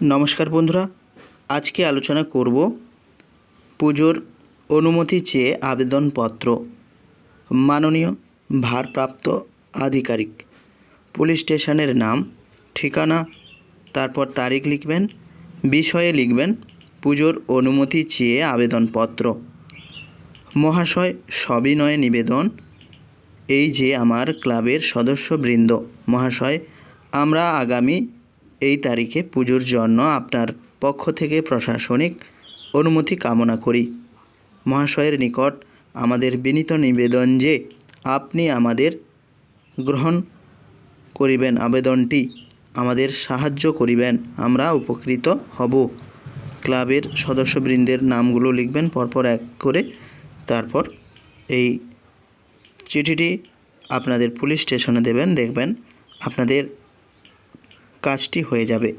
নমস্কার বন্ধুরা, আজকে আলোচনা করব পুজোর অনুমতি চেয়ে আবেদনপত্র। মাননীয় ভারপ্রাপ্ত আধিকারিক, পুলিশ স্টেশনের নাম, ঠিকানা, তারপর তারিখ লিখবেন, বিষয়ে লিখবেন পুজোর অনুমতি চেয়ে আবেদনপত্র। মহাশয়, সবিনয়ে নিবেদন, এই যে আমার ক্লাবের সদস্যবৃন্দ মহাশয়, আমরা আগামী এই তারিখে পুজোর জন্য আপনার পক্ষ থেকে প্রশাসনিক অনুমতি কামনা করি। মহাশয়ের নিকট আমাদের বিনীত নিবেদন যে আপনি আমাদের গ্রহণ করিবেন, আবেদনটি আমাদের সাহায্য করিবেন, আমরা উপকৃত হব। ক্লাবের সদস্যবৃন্দের নামগুলো লিখবেন পরপর এক করে, তারপর এই চিঠিটি আপনাদের পুলিশ স্টেশনে দেবেন, দেখবেন আপনাদের কাজটি হয়ে যাবে।